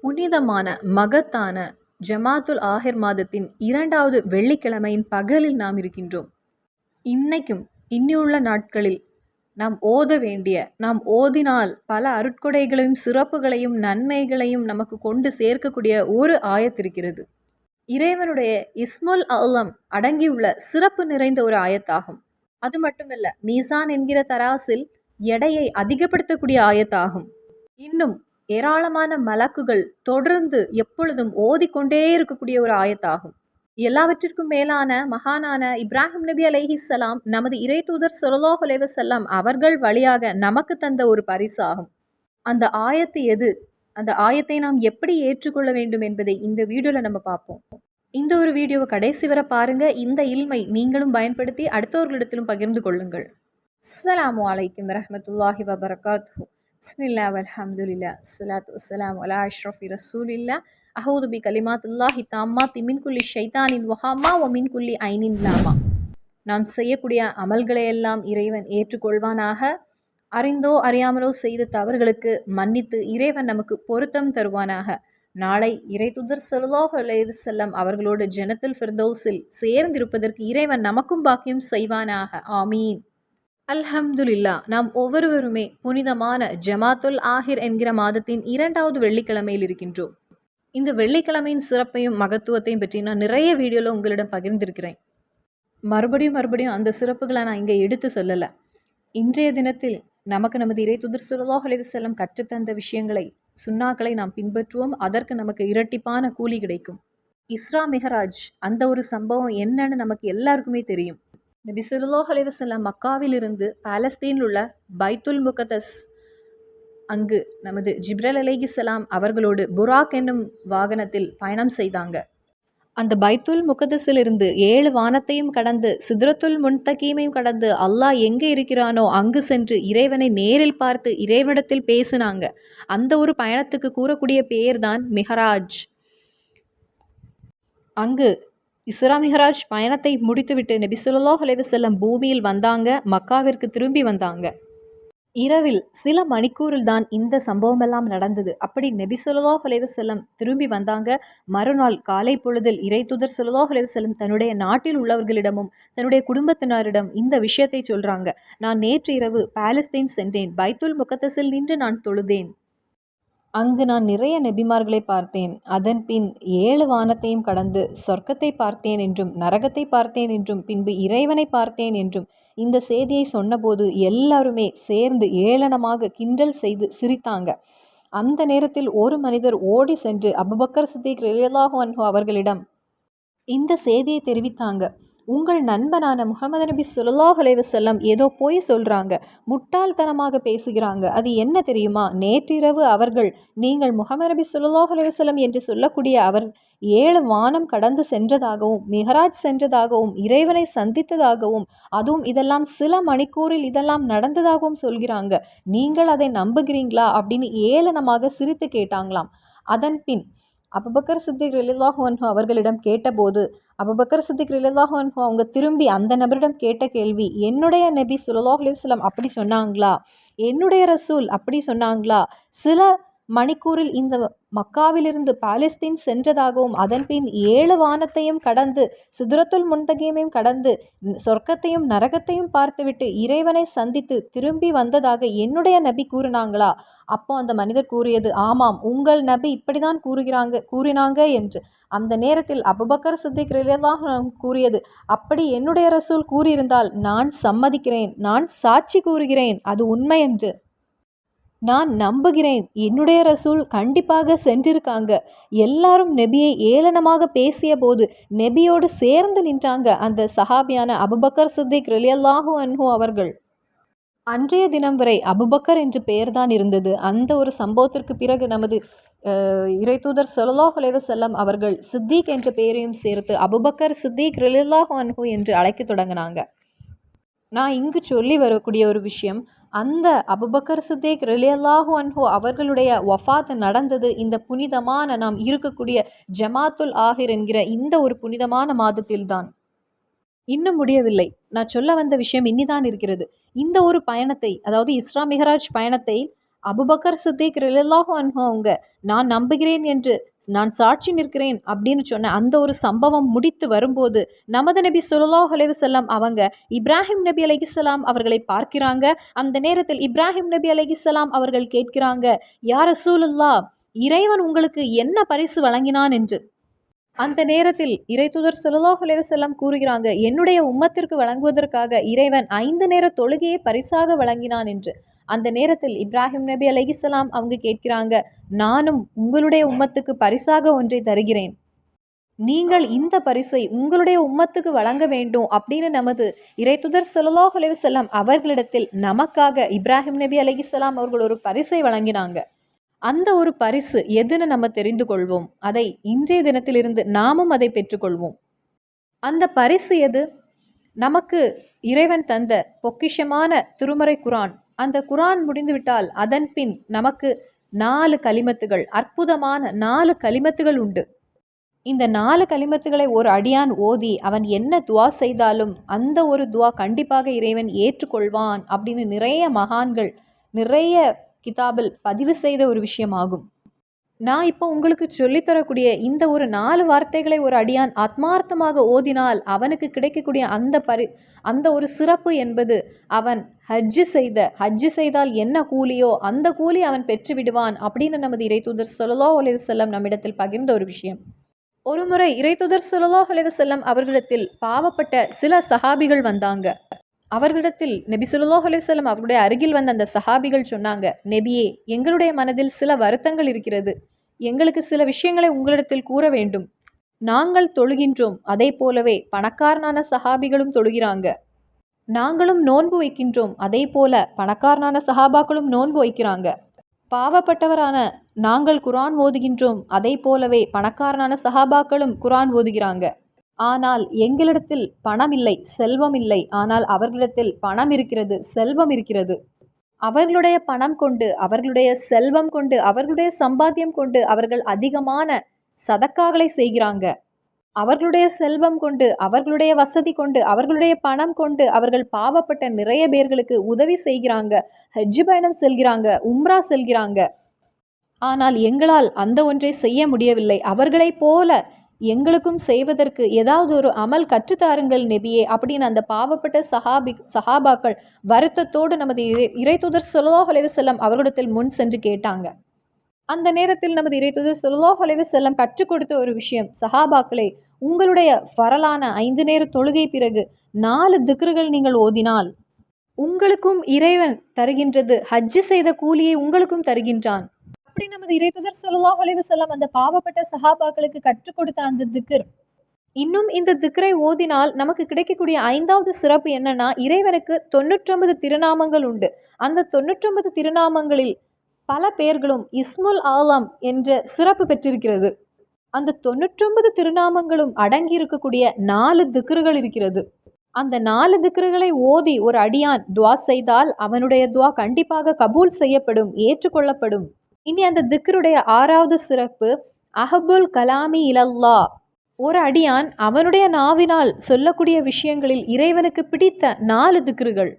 புனிதமான மகத்தான ஜமாத்துல் ஆஹிர் மாதத்தின் 2வது வெள்ளிக்கிழமையின் பகலில் நாம் இருக்கின்றோம். இன்னைக்கும் இன்னியுள்ள நாட்களில் நாம் ஓத வேண்டிய, நாம் ஓதினால் பல அருட்கொடைகளையும் சிறப்புகளையும் நன்மைகளையும் நமக்கு கொண்டு சேர்க்கக்கூடிய ஒரு ஆயத் இருக்கிறது. இறைவனுடைய இஸ்முல் அலம் அடங்கியுள்ள சிறப்பு நிறைந்த ஒரு ஆயத்தாகும். அது மட்டுமல்ல, மீசான் என்கிற தராசில் எடையை அதிகப்படுத்தக்கூடிய ஆயத்தாகும். இன்னும் ஏராளமான மலக்குகள் தொடர்ந்து எப்பொழுதும் ஓதிக்கொண்டே இருக்கக்கூடிய ஒரு ஆயத்தாகும். எல்லாவற்றிற்கும் மேலான மகானான இப்ராஹிம் நபி அலைஹிஸ்ஸலாம் நமது இறை தூதர் ஸல்லல்லாஹு அலைஹி வஸல்லம் அவர்கள் வழியாக நமக்கு தந்த ஒரு பரிசாகும். அந்த ஆயத்து எது, அந்த ஆயத்தை நாம் எப்படி ஏற்றுக்கொள்ள வேண்டும் என்பதை இந்த வீடியோவில் நம்ம பார்ப்போம். இந்த ஒரு வீடியோவை கடைசி வரை பாருங்க. இந்த இல்மை நீங்களும் பயன்படுத்தி அடுத்தவர்களிடத்திலும் பகிர்ந்து கொள்ளுங்கள். அஸ்ஸலாமு அலைக்கும் வரஹ்மத்துல்லாஹி வபரகாத்துஹு. பிஸ்மில்லாஹ் வல்ஹம்துலில்லாஹ் ஸலாத்து வஸ்ஸலாமு அலா அஷ்ரஃபி ரசூலில்லாஹ் அஹூது பி கலிமாத்துல்லாஹி தாம்மாத்தி மின் குல்லி ஷைத்தானின் வஹாமா வ மின் குல்லி ஐனின் லாமா. நாம் செய்யக்கூடிய அமல்களையெல்லாம் இறைவன் ஏற்றுக்கொள்வானாக. அறிந்தோ அறியாமலோ செய்த தவறுகளுக்கு மன்னித்து இறைவன் நமக்கு பொருத்தம் தருவானாக. நாளை இறை தூதர் ஸல்லல்லாஹு அலைஹி வஸல்லம் அவர்களோடு ஜன்னத்துல் ஃபிர்தௌஸில் சேர்ந்திருப்பதற்கு இறைவன் நமக்கும் பாக்கியம் செய்வானாக. ஆமீன். அல்ஹம்துலில்லாஹ். நாம் ஒவ்வொருவருமே புனிதமான ஜமாத்துல் ஆஹிர் என்கிற மாதத்தின் 2வது வெள்ளிக்கிழமையில் இருக்கின்றோம். இந்த வெள்ளிக்கிழமையின் சிறப்பையும் மகத்துவத்தையும் பற்றி நான் நிறைய வீடியோவில் உங்களிடம் பகிர்ந்திருக்கிறேன். மறுபடியும் அந்த சிறப்புகளை நான் இங்கே எடுத்து சொல்லலை. இன்றைய தினத்தில் நமக்கு நமது இறை தூதர் ஸல்லல்லாஹு அலைஹி வஸல்லம் கற்றுத்தந்த விஷயங்களை, சுன்னாக்களை நாம் பின்பற்றுவோம். அதற்கு நமக்கு இரட்டிப்பான கூலி கிடைக்கும். இஸ்ரா மிஹராஜ் அந்த ஒரு சம்பவம் என்னன்னு நமக்கு எல்லாருக்குமே தெரியும். நபி ஸல்லல்லாஹு அலைஹி வஸல்லம் மக்காவிலிருந்து பாலஸ்தீனில் உள்ள பைத்துல் முகத்தஸ் அங்கு நமது ஜிப்ரல் அலைஹிஸ்ஸலாம் அவர்களோடு புராக் என்னும் வாகனத்தில் பயணம் செய்தாங்க. அந்த பைத்துல் முகத்தஸிலிருந்து 7 வானத்தையும் கடந்து சித்ரத்துல் முன்தகீமையும் கடந்து அல்லாஹ் எங்கே இருக்கிறானோ அங்கு சென்று இறைவனை நேரில் பார்த்து இறைவனிடத்தில் பேசினாங்க. அந்த ஒரு பயணத்துக்கு கூறக்கூடிய பெயர் தான் மிஹராஜ். அங்கு இஸ்ரா மிஹராஜ் பயணத்தை முடித்துவிட்டு நபி ஸல்லல்லாஹு அலைஹி வஸல்லம் பூமியில் வந்தாங்க. மக்காவிற்கு திரும்பி வந்தாங்க. இரவில் சில மணிக்கூரில் தான் இந்த சம்பவமெல்லாம் நடந்தது. அப்படி நபி ஸல்லல்லாஹு அலைஹி வஸல்லம் திரும்பி வந்தாங்க. மறுநாள் காலை பொழுதில் இறை தூதர் ஸல்லல்லாஹு அலைஹி வஸல்லம் தன்னுடைய நாட்டில் உள்ளவர்களிடமும் தன்னுடைய குடும்பத்தினரிடம் இந்த விஷயத்தை சொல்றாங்க. நான் நேற்று இரவு பாலஸ்தீன் சென்றேன். பைத்துல் முகத்தஸில் நின்று நான் தொழுதேன். அங்கு நான் நிறைய நபிமார்களை பார்த்தேன். அதன் பின் 7 வானத்தையும் கடந்து சொர்க்கத்தை பார்த்தேன் என்றும் நரகத்தை பார்த்தேன் என்றும் பின்பு இறைவனை பார்த்தேன் என்றும் இந்த செய்தியை சொன்னபோது எல்லாருமே சேர்ந்து ஏளனமாக கிண்டல் செய்து சிரித்தாங்க. அந்த நேரத்தில் ஒரு மனிதர் ஓடி சென்று அபூபக்கர் சித்திக் ரலியல்லாஹு அன்ஹு அவர்களிடம் இந்த செய்தியை தெரிவித்தாங்க. உங்கள் நண்பனான முஹம்மது நபி ஸல்லல்லாஹு அலைஹி வஸல்லம் ஏதோ பொய் சொல்கிறாங்க, முட்டாள்தனமாக பேசுகிறாங்க. அது என்ன தெரியுமா? நேற்றிரவு அவர்கள் நீங்கள் முஹம்மது நபி ஸல்லல்லாஹு அலைஹி வஸல்லம் என்று சொல்லக்கூடிய அவர் 7 வானம் கடந்து சென்றதாகவும் மிஹராஜ் சென்றதாகவும் இறைவனை சந்தித்ததாகவும் அதுவும் இதெல்லாம் சில மணிக்கூரில் இதெல்லாம் நடந்ததாகவும் சொல்கிறாங்க. நீங்கள் அதை நம்புகிறீங்களா அப்படின்னு ஏளனமாக சிரித்து கேட்டாங்களாம். அதன் பின் அபூபக்கர் சித்திக் ரலியல்லாஹு அன்ஹு அவர்களிடம் கேட்டபோது அபூபக்கர் சித்திக் ரலியல்லாஹு அன்ஹு அவங்க திரும்பி அந்த நபரிடம் கேட்ட கேள்வி, என்னுடைய நபி ஸல்லல்லாஹு அலைஹி வஸல்லம் அப்படி சொன்னாங்களா? என்னுடைய ரசூல் அப்படி சொன்னாங்களா? சில மணிக்கூரில் இந்த மக்காவிலிருந்து பாலஸ்தீன் சென்றதாகவும் அதன்பின் 7 வானத்தையும் கடந்து சித்ரத்துல் முன்தகீமையும் கடந்து சொர்க்கத்தையும் நரகத்தையும் பார்த்துவிட்டு இறைவனை சந்தித்து திரும்பி வந்ததாக என்னுடைய நபி கூறினாங்களா? அப்போ அந்த மனிதர் கூறியது, ஆமாம், உங்கள் நபி இப்படிதான் கூறினாங்க என்று. அந்த நேரத்தில் அபூபக்கர் சித்திக் ரலியல்லாஹு அன்ஹு கூறியது, அப்படி என்னுடைய ரசூல் கூறியிருந்தால் நான் சம்மதிக்கிறேன், நான் சாட்சி கூறுகிறேன், அது உண்மை என்று நான் நம்புகிறேன். என்னுடைய ரசூல் கண்டிப்பாக சென்றிருக்காங்க. எல்லாரும் நபியை ஏளனமாக பேசிய போது நபியோடு சேர்ந்து நின்றாங்க அந்த சஹாபியான அபூபக்கர் சித்திக் ரலியல்லாஹு அன்ஹு அவர்கள். அன்றைய தினம் வரை அபூபக்கர் என்று பெயர்தான் இருந்தது. அந்த ஒரு சம்பவத்திற்கு பிறகு நமது இறை தூதர் ஸல்லல்லாஹு அலைஹி வஸல்லம் அவர்கள் சித்திக் என்ற பெயரையும் சேர்த்து அபூபக்கர் சித்திக் ரலியல்லாஹு அன்ஹு என்று அழைக்க தொடங்கினாங்க. நான் இங்கு சொல்லி வரக்கூடிய ஒரு விஷயம், அந்த அபூபக்கர் சித்திக் ரலியல்லாஹு அன்ஹு அவர்களுடைய வஃபாத் நடந்தது இந்த புனிதமான நாம் இருக்கக்கூடிய ஜமாத்துல் ஆஹிர் என்கிற இந்த ஒரு புனிதமான மாதத்தில்தான். இன்னும் முடியவில்லை. நான் சொல்ல வந்த விஷயம் இன்னிதான் இருக்கிறது. இந்த ஒரு பயணத்தை, அதாவது இஸ்ரா மிஹராஜ் பயணத்தை அபுபக்கர் சித்திக் ரலியல்லாஹு அன்ஹு அவங்க நான் நம்புகிறேன் என்று நான் சாட்சி நிற்கிறேன் அப்படின்னு சொன்ன அந்த ஒரு சம்பவம் முடித்து வரும்போது நமது நபி ஸல்லல்லாஹு அலைஹி வஸல்லம் அவங்க இப்ராஹிம் நபி அலைஹிஸ்ஸலாம் அவர்களை பார்க்கிறாங்க. அந்த நேரத்தில் இப்ராஹிம் நபி அலைஹிஸ்ஸலாம் அவர்கள் கேட்கிறாங்க, யா ரசூலுல்லாஹ், இறைவன் உங்களுக்கு என்ன பரிசு வழங்கினான் என்று. அந்த நேரத்தில் இறைத்தூதர் ஸல்லல்லாஹு அலைஹி வஸல்லம் கூறுகிறாங்க, என்னுடைய உம்மத்திற்கு வழங்குவதற்காக இறைவன் 5 நேர தொழுகையை பரிசாக வழங்கினான் என்று. அந்த நேரத்தில் இப்ராஹிம் நபி அலைஹிஸ்ஸலாம் அவங்க கேட்கிறாங்க, நானும் உங்களுடைய உம்மத்துக்கு பரிசாக ஒன்றை தருகிறேன், நீங்கள் இந்த பரிசை உங்களுடைய உம்மத்துக்கு வழங்க வேண்டும் அப்படின்னு நமது இறைத்தூதர் ஸல்லல்லாஹு அலைஹி வஸல்லம் அவர்களிடத்தில் நமக்காக இப்ராஹிம் நபி அலைஹிஸ்ஸலாம் அவர்கள் ஒரு பரிசை வழங்கினாங்க. அந்த ஒரு பரிசு எதுன்னு நம்ம தெரிந்து கொள்வோம். அதை இன்றைய தினத்திலிருந்து நாமும் அதை பெற்றுக்கொள்வோம். அந்த பரிசு எது? நமக்கு இறைவன் தந்த பொக்கிஷமான திருமறை குரான். அந்த குரான் முடிந்துவிட்டால் அதன் பின் நமக்கு 4 கலிமத்துகள், அற்புதமான 4 கலிமத்துகள் உண்டு. இந்த 4 கலிமத்துகளை ஒரு அடியான் ஓதி அவன் என்ன துவா செய்தாலும் அந்த ஒரு துவா கண்டிப்பாக இறைவன் ஏற்றுக்கொள்வான் அப்படின்னு நிறைய மகான்கள் நிறைய கிதாபில் பதிவு செய்த ஒரு விஷயமாகும். நான் இப்போ உங்களுக்கு சொல்லித்தரக்கூடிய இந்த ஒரு 4 வார்த்தைகளை ஒரு அடியான் ஆத்மார்த்தமாக ஓதினால் அவனுக்கு கிடைக்கக்கூடிய அந்த ஒரு சிறப்பு என்பது அவன் ஹஜ்ஜு செய்தால் என்ன கூலியோ அந்த கூலி அவன் பெற்று விடுவான் அப்படின்னு நமது இறைத்தூதர் ஸல்லல்லாஹு அலைஹி வஸல்லம் நம்மிடத்தில் பகிர்ந்த ஒரு விஷயம். ஒருமுறை இறைத்தூதர் ஸல்லல்லாஹு அலைஹி வஸல்லம் அவர்களிடத்தில் பாவப்பட்ட சில சஹாபிகள் வந்தாங்க. அவர்களிடத்தில் நபி ஸல்லல்லாஹு அலைஹி வஸல்லம் அவர்களுடைய அருகில் வந்த அந்த சஹாபிகள் சொன்னாங்க, நபியே, எங்களுடைய மனதில் சில வருத்தங்கள் இருக்கிறது, எங்களுக்கு சில விஷயங்களை உங்களிடத்தில் கூற வேண்டும். நாங்கள் தொழுகின்றோம், அதே போலவே பணக்காரனான சஹாபிகளும் தொழுகிறாங்க. நாங்களும் நோன்பு வைக்கின்றோம், அதே போல பணக்காரனான சஹாபாக்களும் நோன்பு வைக்கிறாங்க. பாவப்பட்டவரான நாங்கள் குரான் ஓதுகின்றோம், அதே போலவே பணக்காரனான சஹாபாக்களும் குரான் ஓதுகிறாங்க. ஆனால் எங்களிடத்தில் பணம் இல்லை, செல்வம் இல்லை. ஆனால் அவர்களிடத்தில் பணம் இருக்கிறது, செல்வம் இருக்கிறது. அவர்களுடைய பணம் கொண்டு, அவர்களுடைய செல்வம் கொண்டு, அவர்களுடைய சம்பாத்தியம் கொண்டு அவர்கள் அதிகமான சதக்காகளை செய்கிறாங்க. அவர்களுடைய செல்வம் கொண்டு, அவர்களுடைய வசதி கொண்டு, அவர்களுடைய பணம் கொண்டு அவர்கள் பாவப்பட்ட நிறைய பேர்களுக்கு உதவி செய்கிறாங்க, ஹஜ்ஜு பயணம் செல்கிறாங்க, உம்ரா செல்கிறாங்க. ஆனால் எங்களால் அந்த ஒன்றை செய்ய முடியவில்லை. அவர்களைப் போல எங்களுக்கும் செய்வதற்கு ஏதாவது ஒரு அமல் கற்றுத்தாருங்கள் நபியே அப்படின்னு அந்த பாவப்பட்ட சஹாபாக்கள் வருத்தத்தோடு நமது இறைத்தூதர் ஸல்லல்லாஹு அலைஹி வஸல்லம் அவர்களிடத்தில் முன் சென்று கேட்டாங்க. அந்த நேரத்தில் நமது இறைத்தூதர் ஸல்லல்லாஹு அலைஹி வஸல்லம் கற்றுக் கொடுத்த ஒரு விஷயம், சஹாபாக்களே, உங்களுடைய ஃபரலான 5 நேர தொழுகை பிறகு 4 திக்ருகள் நீங்கள் ஓதினால் உங்களுக்கும் இறைவன் தருகின்றது ஹஜ்ஜு செய்த கூலியை உங்களுக்கும் தருகின்றான். அப்படி நமது இறைத்தூதர் ஸல்லல்லாஹு அலைஹி வஸல்லம் அந்த பாவப்பட்ட சஹாபாக்களுக்கு கற்றுக் கொடுத்த அந்த திக்ர். இன்னும் இந்த திக்ரை ஓதினால் நமக்கு கிடைக்கக்கூடிய 5வது சிறப்பு என்னன்னா, இறைவனுக்கு 99 திருநாமங்கள் உண்டு. அந்த 99 திருநாமங்களில் பல பெயர்களும் இஸ்முல் ஆலம் என்ற சிறப்பு பெற்றிருக்கிறது. அந்த 99 திருநாமங்களும் அடங்கி இருக்கக்கூடிய 4 திக்ருகள் இருக்கிறது. அந்த 4 திக்ருகளை ஓதி ஒரு அடியான் துவா செய்தால் அவனுடைய துவா கண்டிப்பாக கபூல் செய்யப்படும், ஏற்றுக்கொள்ளப்படும். இனி அந்த திக்ருடைய 6வது சிறப்பு அஹபுல் கலாமி இலல்லா. ஒரு அடியான் அவனுடைய நாவினால் சொல்லக்கூடிய விஷயங்களில் இறைவனுக்கு பிடித்த 4 திக்ருகள்.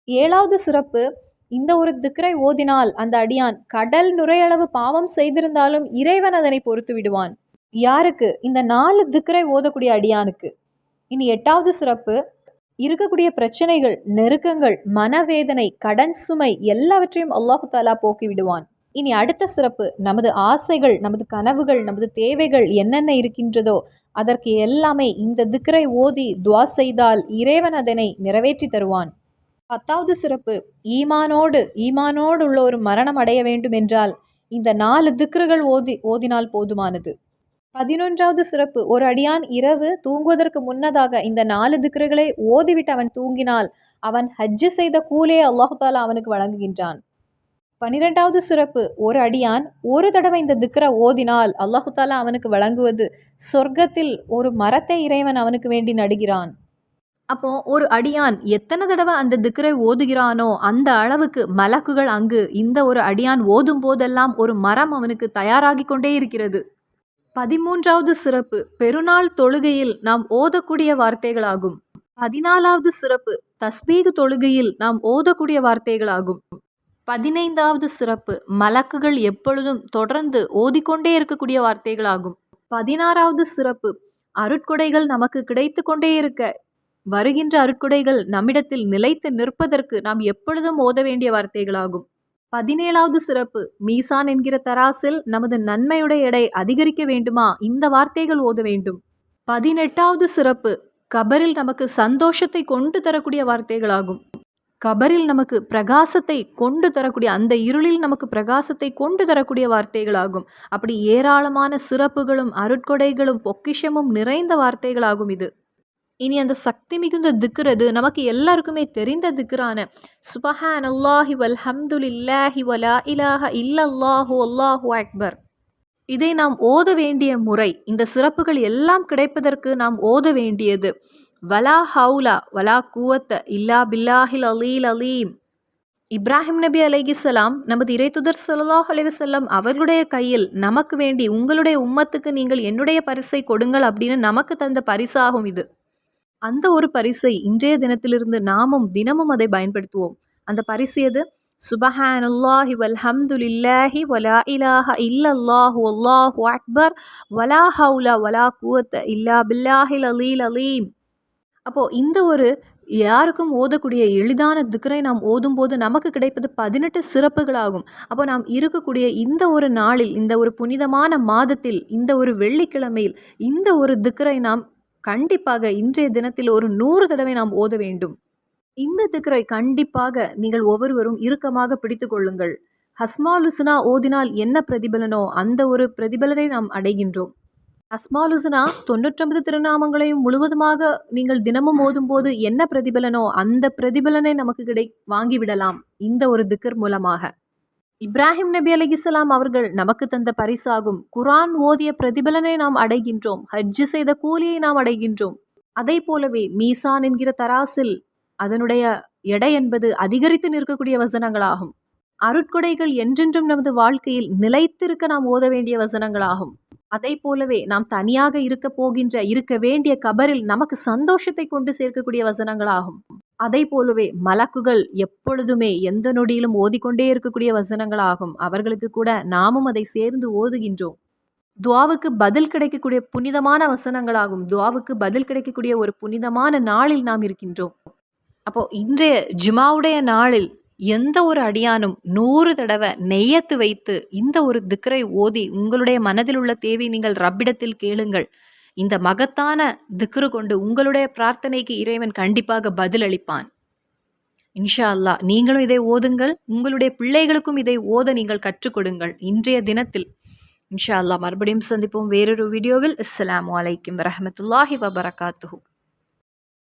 7வது சிறப்பு, இந்த ஒரு திக்ரை ஓதினால் அந்த அடியான் கடல் நுரையளவு பாவம் செய்திருந்தாலும் இறைவன் அதனை பொறுத்து விடுவான். யாருக்கு? இந்த 4 திக்ரை ஓதக்கூடிய அடியானுக்கு. இனி 8வது சிறப்பு, இருக்கக்கூடிய பிரச்சனைகள், நெருக்கங்கள், மனவேதனை, கடன் சுமை எல்லாவற்றையும் அல்லாஹு தாலா போக்கி விடுவான். இனி அடுத்த சிறப்பு, நமது ஆசைகள், நமது கனவுகள், நமது தேவைகள் என்னென்ன இருக்கின்றதோ அதற்கு எல்லாமே இந்த திக்ரை ஓதி துவா செய்தால் இறைவன் அதனை நிறைவேற்றி தருவான். 10வது சிறப்பு, ஈமானோடு உள்ள ஒரு மரணம் அடைய வேண்டும் என்றால் இந்த 4 திக்ருகள் ஓதினால் போதுமானது. 11வது சிறப்பு, ஒரு அடியான் இரவு தூங்குவதற்கு முன்னதாக இந்த 4 திக்ருகளை ஓதிவிட்டு அவன் தூங்கினால் அவன் ஹஜ்ஜு செய்த கூலியை அல்லாஹு தாலா அவனுக்கு வழங்குகின்றான். 12வது சிறப்பு, ஒரு அடியான் ஒரு தடவை இந்த திக்ரை ஓதினால் அல்லாஹு தாலா அவனுக்கு வழங்குவது சொர்க்கத்தில் ஒரு மரத்தை இறைவன் அவனுக்கு வேண்டி நடுகிறான். அப்போ ஒரு அடியான் எத்தனை தடவை அந்த திக்ரை ஓதுகிறானோ அந்த அளவுக்கு மலக்குகள் அங்கு இந்த ஒரு அடியான் ஓதும் போதெல்லாம் ஒரு மரம் அவனுக்கு தயாராகி கொண்டே இருக்கிறது. 13வது சிறப்பு, பெருநாள் தொழுகையில் நாம் ஓதக்கூடிய வார்த்தைகளாகும். 14வது சிறப்பு, தஸ்பீக் தொழுகையில் நாம் ஓதக்கூடிய வார்த்தைகளாகும். 15வது சிறப்பு, மலக்குகள் எப்பொழுதும் தொடர்ந்து ஓதிக்கொண்டே இருக்கக்கூடிய வார்த்தைகளாகும். 16வது சிறப்பு, அருட்கொடைகள் நமக்கு கிடைத்து கொண்டே இருக்க, வருகின்ற அருட்கொடைகள் நம்மிடத்தில் நிலைத்து நிற்பதற்கு நாம் எப்பொழுதும் ஓத வேண்டிய வார்த்தைகளாகும். 17வது சிறப்பு, மீசான் என்கிற தராசில் நமது நன்மையுடைய எடை அதிகரிக்க வேண்டுமா, இந்த வார்த்தைகள் ஓத வேண்டும். 18வது சிறப்பு, கபரில் நமக்கு சந்தோஷத்தை கொண்டு தரக்கூடிய வார்த்தைகளாகும். கபரில் நமக்கு பிரகாசத்தை கொண்டு தரக்கூடிய, அந்த இருளில் நமக்கு பிரகாசத்தை கொண்டு தரக்கூடிய வார்த்தைகளாகும். அப்படி ஏராளமான சிறப்புகளும் அருட்கொடைகளும் பொக்கிஷமும் நிறைந்த வார்த்தைகளாகும் இது. இனி அந்த சக்தி மிகுந்த திக்கிறது நமக்கு எல்லாருக்குமே தெரிந்த திக்ரான சுபஹானல்லாஹி வல்ஹம்துலில்லாஹி வலா இலாஹ இல்லல்லாஹு அல்லாஹு அக்பர், இதை நாம் ஓத வேண்டிய முறை, இந்த சிறப்புகள் எல்லாம் கிடைப்பதற்கு நாம் ஓத வேண்டியது வலா ஹவுலா வலா குவத்த இல்லா பில்லாஹில் அலீல் அலீம். இப்ராஹிம் நபி அலைஹிஸ்ஸலாம் நமது இறைத்துதர் ஸல்லல்லாஹு அலைஹி வஸல்லம் அவர்களுடைய கையில் நமக்கு வேண்டி, உங்களுடைய உம்மத்துக்கு நீங்கள் என்னுடைய பரிசை கொடுங்கள் அப்படின்னு நமக்கு தந்த பரிசாகும் இது. அந்த ஒரு பரிசை இன்றைய தினத்திலிருந்து நாமும் தினமும் அதை பயன்படுத்துவோம். அந்த பரிசு எது? சுபஹானல்லாஹி வல்ஹம்துலில்லாஹி வலா இலாஹ இல்லல்லாஹு அல்லாஹு அக்பர் வலா ஹவுல வலா குவத்த இல்லா பில்லாஹில் அலீல் அலீம். அப்போது இந்த ஒரு யாருக்கும் ஓதக்கூடிய எளிதான திக்ரை நாம் ஓதும்போது நமக்கு கிடைப்பது 18 சிறப்புகளாகும். அப்போ நாம் இருக்கக்கூடிய இந்த ஒரு நாளில், இந்த ஒரு புனிதமான மாதத்தில், இந்த ஒரு வெள்ளிக்கிழமையில் இந்த ஒரு திக்ரை நாம் கண்டிப்பாக இன்றைய தினத்தில் ஒரு 100 தடவை நாம் ஓத வேண்டும். இந்த திக்ரை கண்டிப்பாக நீங்கள் ஒவ்வொருவரும் இறுக்கமாக பிடித்து கொள்ளுங்கள். அஸ்மால் ஹுஸ்னா ஓதினால் என்ன பிரதிபலனோ அந்த ஒரு பிரதிபலனை நாம் அடைகின்றோம். அஸ்மால் ஹுஸ்னா 99 திருநாமங்களையும் முழுவதுமாக நீங்கள் தினமும் ஓதும்போது என்ன பிரதிபலனோ அந்த பிரதிபலனை நமக்கு வாங்கிவிடலாம் இந்த ஒரு திக்ர் மூலமாக. இப்ராஹிம் நபி அலைஹிஸ்ஸலாம் அவர்கள் நமக்கு தந்த பரிசாகும். குர்ஆன் ஓதிய பிரதிபலனை நாம் அடைகின்றோம். ஹஜ்ஜு செய்த கூலியை நாம் அடைகின்றோம். அதை போலவே மீசான் என்கிற தராசில் அதனுடைய எடை என்பது அதிகரித்து நிற்கக்கூடிய வசனங்களாகும். அருட்கொடைகள் என்றென்றும் நமது வாழ்க்கையில் நிலைத்திருக்க நாம் ஓத வேண்டிய வசனங்களாகும். அதை போலவே நாம் தனியாக இருக்க வேண்டிய கபரில் நமக்கு சந்தோஷத்தை கொண்டு சேர்க்கக்கூடிய வசனங்களாகும். அதை போலவே மலக்குகள் எப்பொழுதுமே எந்த நொடியிலும் ஓதிக்கொண்டே இருக்கக்கூடிய வசனங்களாகும். அவர்களுக்கு கூட நாமும் அதை சேர்ந்து ஓதுகின்றோம். துஆவுக்கு பதில் கிடைக்கக்கூடிய புனிதமான வசனங்களாகும். துஆவுக்கு பதில் கிடைக்கக்கூடிய ஒரு புனிதமான நாளில் நாம் இருக்கின்றோம். அப்போ இன்றைய ஜுமாவுடைய நாளில் எந்த ஒரு அடியானும் 100 தடவை நெய்யத்து வைத்து இந்த ஒரு திக்ரை ஓதி உங்களுடைய மனதில் உள்ள தேவை நீங்கள் ரப்பிடத்தில் கேளுங்கள். இந்த மகத்தான திக்ரு கொண்டு உங்களுடைய பிரார்த்தனைக்கு இறைவன் கண்டிப்பாக பதில் அளிப்பான். இன்ஷா அல்லாஹ் நீங்களும் இதை ஓதுங்கள். உங்களுடைய பிள்ளைகளுக்கும் இதை ஓத நீங்கள் கற்றுக் கொடுங்கள் இன்றைய தினத்தில். இன்ஷா அல்லாஹ் மறுபடியும் சந்திப்போம் வேறொரு வீடியோவில். அஸ்ஸலாமு அலைக்கும் வரஹ்மத்துல்லாஹி வபரகாத்துஹு.